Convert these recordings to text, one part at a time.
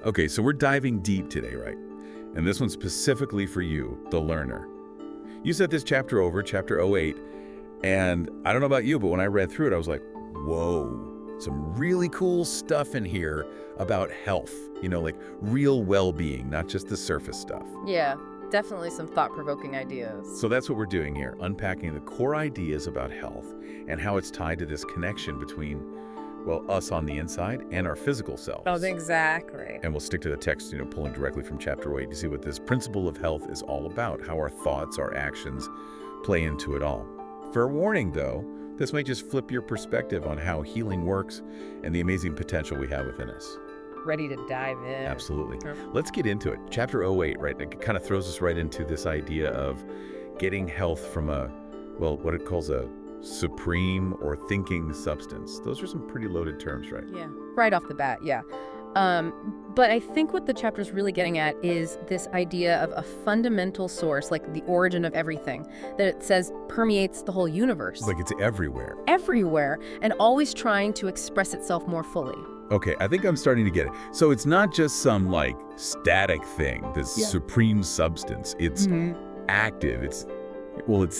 Okay, so we're diving deep today, right? And this one's specifically for you, the learner. You set this chapter over, chapter 08, and I don't know about you, but when I read through it, I was like, whoa, some really cool stuff in here about health, like real well-being, not just the surface stuff. Yeah, definitely some thought-provoking ideas. So that's what we're doing here, unpacking the core ideas about health and how it's tied to this connection between, well, us on the inside and our physical selves. Oh, exactly. And we'll stick to the text, pulling directly from chapter 8 to see what this principle of health is all about, how our thoughts, our actions play into it all. Fair warning, though, this might just flip your perspective on how healing works and the amazing potential we have within us. Ready to dive in. Absolutely. Let's get into it. Chapter 08, right, it kind of throws us right into this idea of getting health from what it calls a supreme or thinking substance. Those are some pretty loaded terms, right? Yeah, right off the bat, yeah. But I think what the chapter's really getting at is this idea of a fundamental source, like the origin of everything, that it says permeates the whole universe. Like it's everywhere. Everywhere, and always trying to express itself more fully. Okay, I think I'm starting to get it. So it's not just some, static thing, this supreme substance. It's active. It's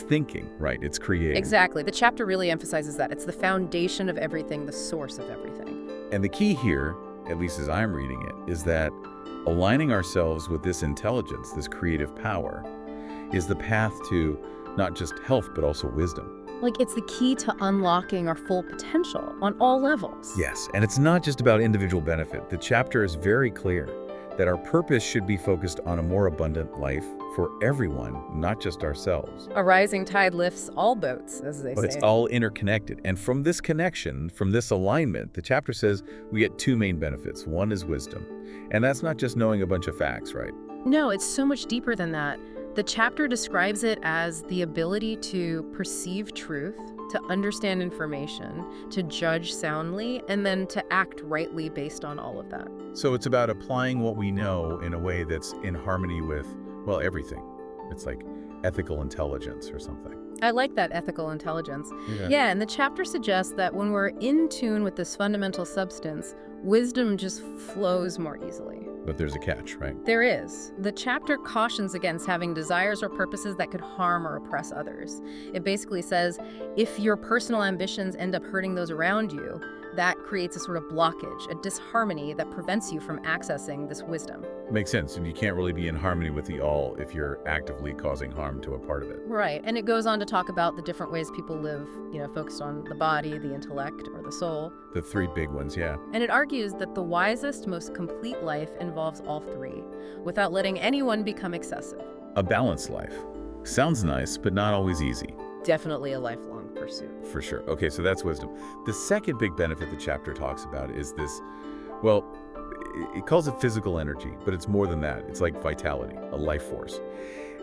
thinking, right? It's creating. Exactly. The chapter really emphasizes that. It's the foundation of everything, the source of everything. And the key here, at least as I'm reading it, is that aligning ourselves with this intelligence, this creative power, is the path to not just health, but also wisdom. Like, it's the key to unlocking our full potential on all levels. Yes, and it's not just about individual benefit. The chapter is very clear that our purpose should be focused on a more abundant life for everyone, not just ourselves. A rising tide lifts all boats, as they say. But it's all interconnected. And from this connection, from this alignment, the chapter says we get two main benefits. One is wisdom. And that's not just knowing a bunch of facts, right? No, it's so much deeper than that. The chapter describes it as the ability to perceive truth, to understand information, to judge soundly, and then to act rightly based on all of that. So it's about applying what we know in a way that's in harmony with, everything. It's like ethical intelligence or something. I like that, ethical intelligence. Yeah, and the chapter suggests that when we're in tune with this fundamental substance, wisdom just flows more easily. But there's a catch, right? There is. The chapter cautions against having desires or purposes that could harm or oppress others. It basically says, if your personal ambitions end up hurting those around you, that creates a sort of blockage, a disharmony that prevents you from accessing this wisdom. Makes sense, and you can't really be in harmony with the all if you're actively causing harm to a part of it. Right, and it goes on to talk about the different ways people live, focused on the body, the intellect, or the soul. The three big ones, yeah. And it argues that the wisest, most complete life involves all three, without letting anyone become excessive. A balanced life. Sounds nice, but not always easy. Definitely a lifelong pursuit. For sure. Okay, so that's wisdom. The second big benefit the chapter talks about is this, it calls it physical energy, but it's more than that. It's like vitality, a life force.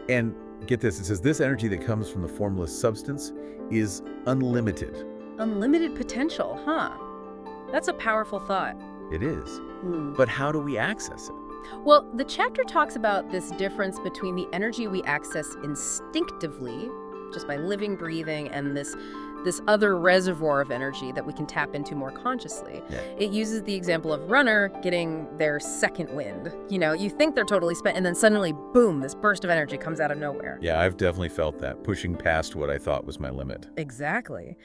And get this, it says this energy that comes from the formless substance is unlimited. Unlimited potential, huh? That's a powerful thought. It is. But how do we access it? Well, the chapter talks about this difference between the energy we access instinctively, just by living, breathing, and this other reservoir of energy that we can tap into more consciously. Yeah. It uses the example of runner getting their second wind. You think they're totally spent, and then suddenly, boom, this burst of energy comes out of nowhere. Yeah, I've definitely felt that, pushing past what I thought was my limit. Exactly.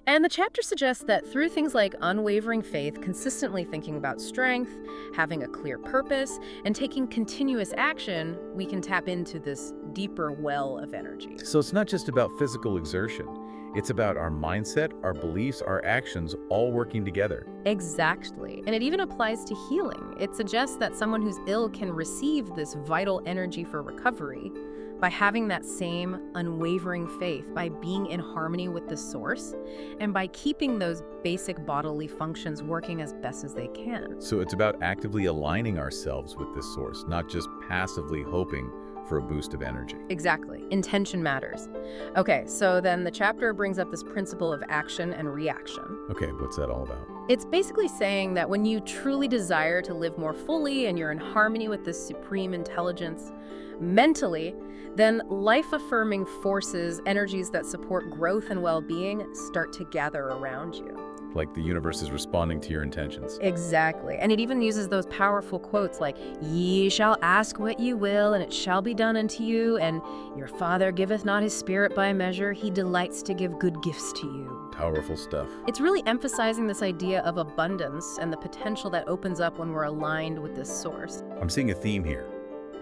And the chapter suggests that through things like unwavering faith, consistently thinking about strength, having a clear purpose, and taking continuous action, we can tap into this deeper well of energy. So it's not just about physical exertion. It's about our mindset, our beliefs, our actions all working together. Exactly. And it even applies to healing. It suggests that someone who's ill can receive this vital energy for recovery by having that same unwavering faith, by being in harmony with the source, and by keeping those basic bodily functions working as best as they can. So it's about actively aligning ourselves with this source, not just passively hoping for a boost of energy. Exactly. Intention matters. Okay, so then the chapter brings up this principle of action and reaction. Okay, what's that all about? It's basically saying that when you truly desire to live more fully and you're in harmony with this supreme intelligence mentally, then life-affirming forces, energies that support growth and well-being start to gather around you. like the universe is responding to your intentions. Exactly. And it even uses those powerful quotes like, "Ye shall ask what ye will, and it shall be done unto you, and your Father giveth not his Spirit by measure. He delights to give good gifts to you." Powerful stuff. It's really emphasizing this idea of abundance and the potential that opens up when we're aligned with this source. I'm seeing a theme here.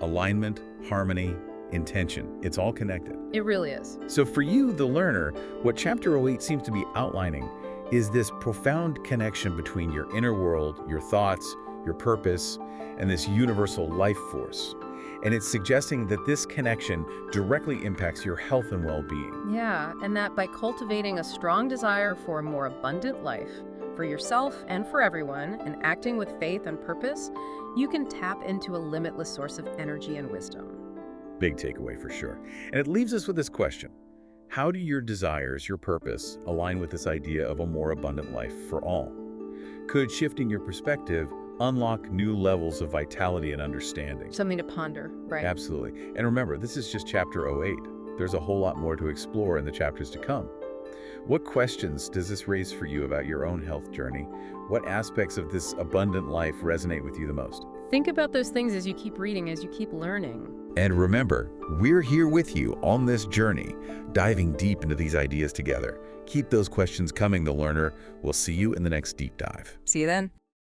Alignment, harmony, intention. It's all connected. It really is. So for you, the learner, what Chapter 08 seems to be outlining is this profound connection between your inner world, your thoughts, your purpose, and this universal life force. And it's suggesting that this connection directly impacts your health and well-being. Yeah, and that by cultivating a strong desire for a more abundant life, for yourself and for everyone, and acting with faith and purpose, you can tap into a limitless source of energy and wisdom. Big takeaway for sure. And it leaves us with this question. How do your desires, your purpose, align with this idea of a more abundant life for all? Could shifting your perspective unlock new levels of vitality and understanding? Something to ponder, right? Absolutely. And remember, this is just Chapter 08. There's a whole lot more to explore in the chapters to come. What questions does this raise for you about your own health journey? What aspects of this abundant life resonate with you the most? Think about those things as you keep reading, as you keep learning. And remember, we're here with you on this journey, diving deep into these ideas together. Keep those questions coming, the learner. We'll see you in the next deep dive. See you then.